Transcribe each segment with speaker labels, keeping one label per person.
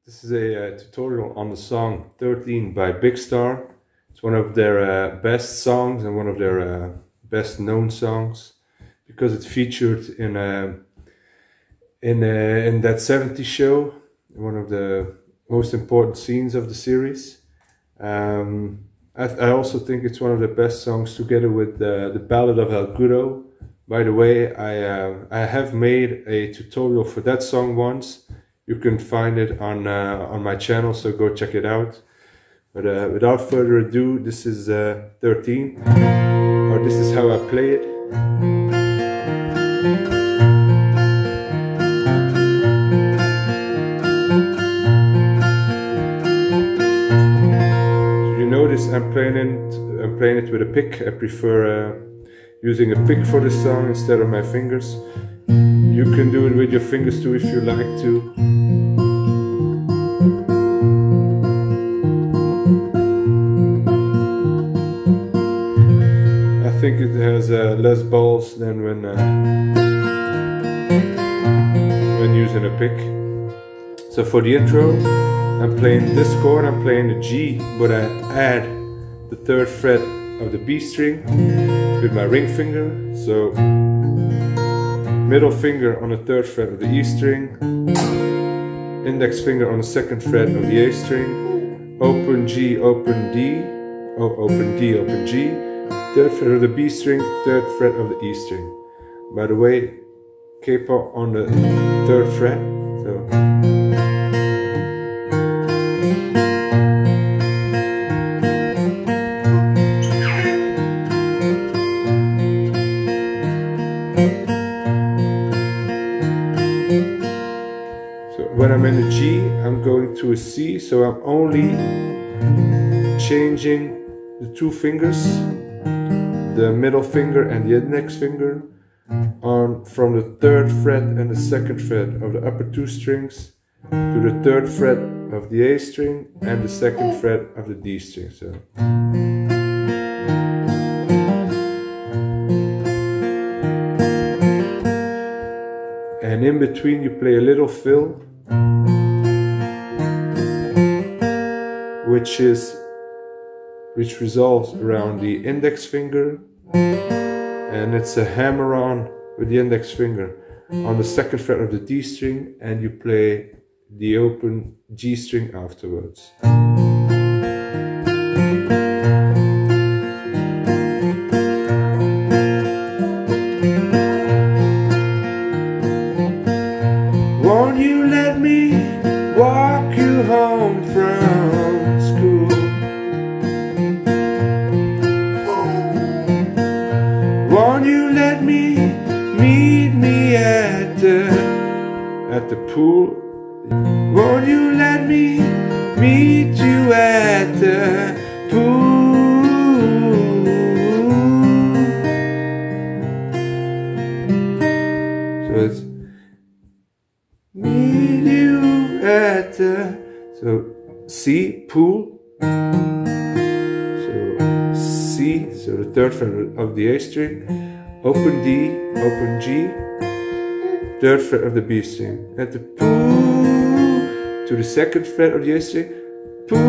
Speaker 1: This is a tutorial on the song 13 by Big Star. It's one of their best songs and one of their best known songs because it's featured in that 70s show, one of the most important scenes of the series. I also think it's one of the best songs together with the Ballad of El Guro. By the way, I have made a tutorial for that song once. You can find it on my channel, so go check it out. But without further ado, this is 13, or this is how I play it. So you notice I'm playing it with a pick. I prefer using a pick for the song instead of my fingers. You can do it with your fingers too if you like to. I think it has less balls than when using a pick. So for the intro, I'm playing this chord, I'm playing the G, but I add the 3rd fret of the B string with my ring finger. So middle finger on the 3rd fret of the E string, index finger on the 2nd fret of the A string, open G, open D, open D, open G, 3rd fret of the B string, 3rd fret of the E string. By the way, capo on the 3rd fret. When I'm in the G, I'm going to a C, so I'm only changing the 2 fingers, the middle finger and the index finger, from the 3rd fret and the 2nd fret of the upper 2 strings to the 3rd fret of the A string and the 2nd fret of the D string. So. And in between you play a little fill, which resolves around the index finger, and it's a hammer-on with the index finger on the 2nd fret of the D string, and you play the open G string afterwards. Won't you let me walk you home from school? Won't you let me meet me at the pool? Won't you let me meet you at the pool? So it's meet you at the, so C, pool, so C, so the 3rd fret of the A string, open D, open G, 3rd fret of the B string, at the pool, to the 2nd fret of the A string, pool,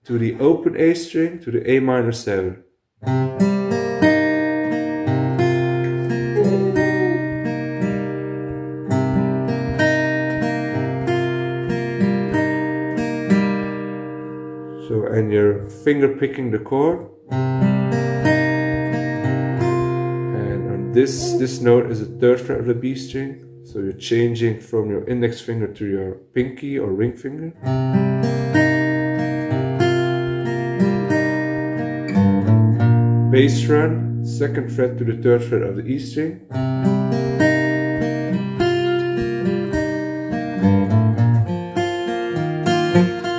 Speaker 1: to the open A string, to the A minor 7. So, and you're finger picking the chord, and on this note is the 3rd fret of the B string, so you're changing from your index finger to your pinky or ring finger. Bass run, 2nd fret to the 3rd fret of the E string.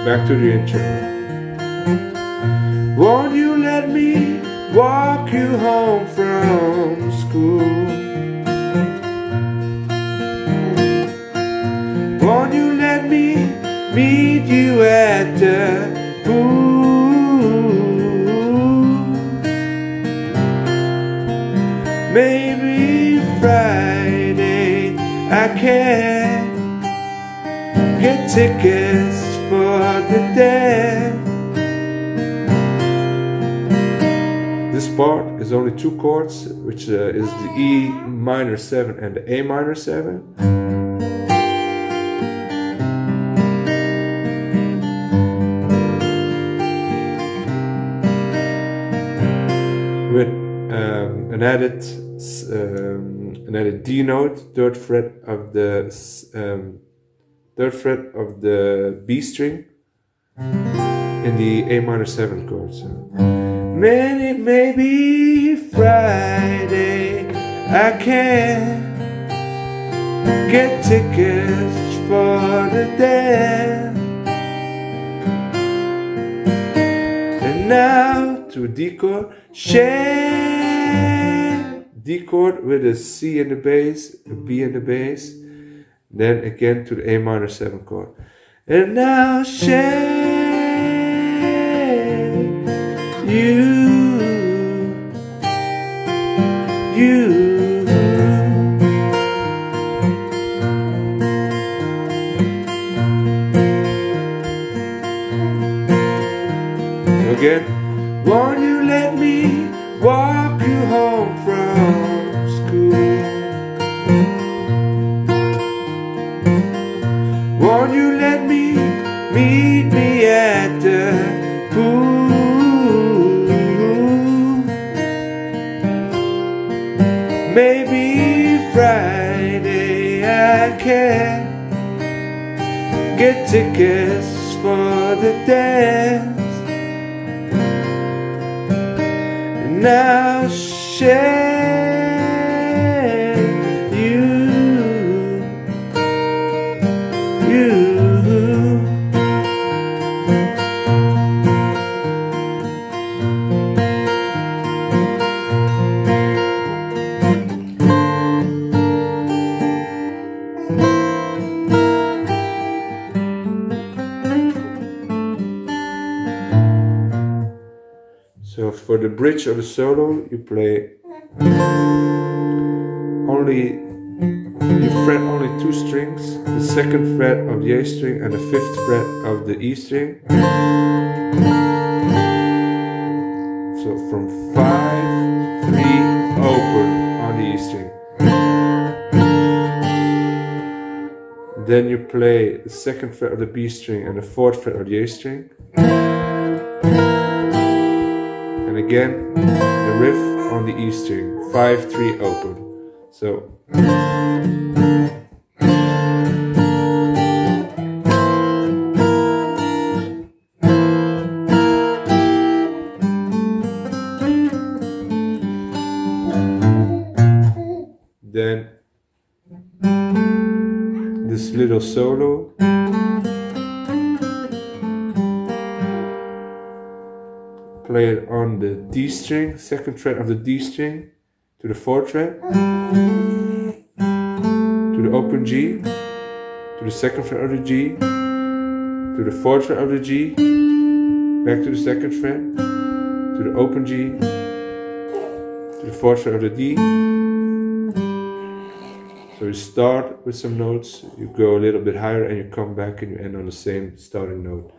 Speaker 1: Back to the intro. Won't you let me walk you home from school? Won't you let me meet you at the pool? Maybe Friday I can get tickets for the dance. This part is only 2 chords, which is the E minor 7 and the A minor 7. With an added D note, third fret of the B string in the A minor 7 chord. So, man, it may be Friday, I can't get tickets for the dance. And now to a D chord, D chord with a C in the bass, a B in the bass, then again to the A minor 7 chord. And now you. Again, won't you let me walk you home from school? Won't you let me meet me at the pool? Maybe Friday I can get tickets for the dance. And now so for the bridge or the solo, you play you fret only 2 strings, the 2nd fret of the A string and the 5th fret of the E string. So from 5, 3, open on the E string. Then you play the 2nd fret of the B string and the 4th fret of the A string. And again, the riff on the E string, 5, 3, open. So then this little solo, play it on the D string, 2nd fret of the D string to the 4th fret, to the open G, to the 2nd fret of the G, to the 4th fret of the G, back to the 2nd fret, to the open G, to the 4th fret of the D. So you start with some notes, you go a little bit higher and you come back and you end on the same starting note.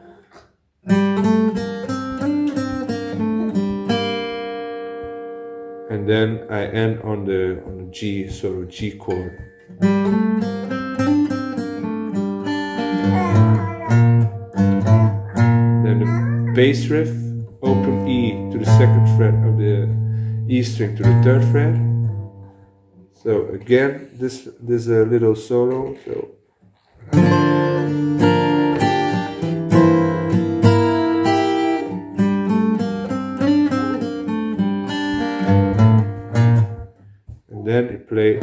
Speaker 1: And then I end on the G, so G chord. Then the bass riff, open E to the 2nd fret of the E string to the 3rd fret. So again, this is a little solo. So and then you play.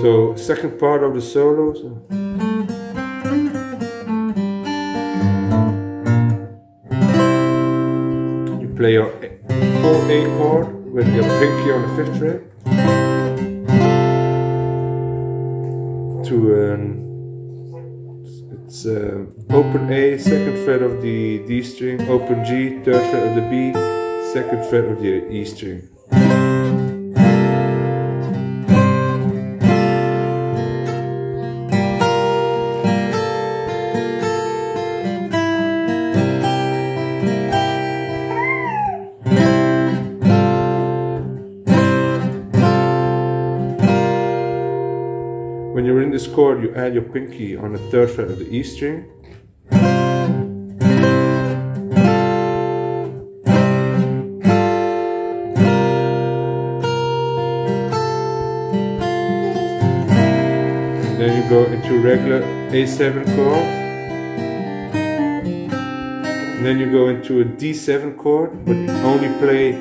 Speaker 1: So second part of the solo. So. play your full A chord with your pinky on the 5th fret to it's open A, 2nd fret of the D string, open G, 3rd fret of the B, 2nd fret of the E string. When you're in this chord, you add your pinky on the 3rd fret of the E string. And then you go into regular A7 chord. And then you go into a D7 chord, but only play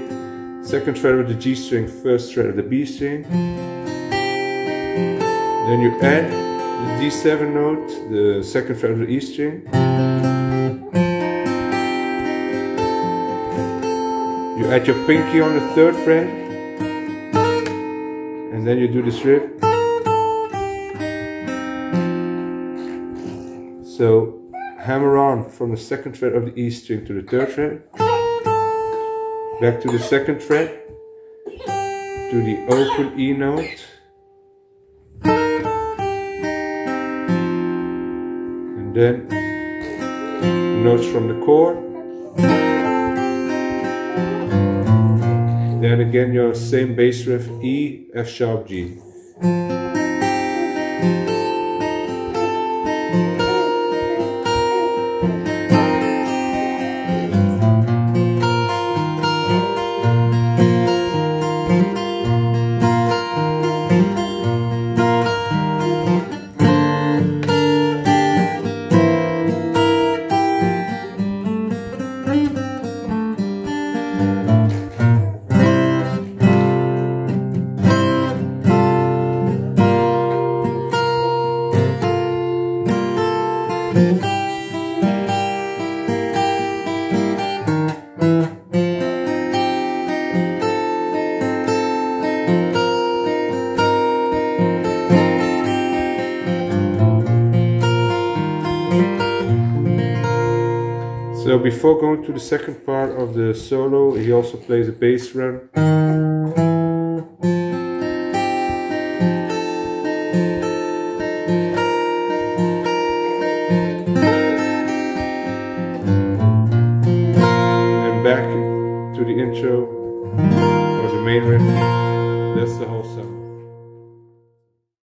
Speaker 1: 2nd fret of the G string, 1st fret of the B string. Then you add the D7 note, the 2nd fret of the E string. You add your pinky on the 3rd fret, and then you do this riff. So hammer on from the 2nd fret of the E string to the 3rd fret, back to the 2nd fret, to the open E note, then notes from the chord, then again your same bass riff, E, F sharp, G. So before going to the second part of the solo, he also plays a bass run. And back to the intro or the main riff. That's the whole song.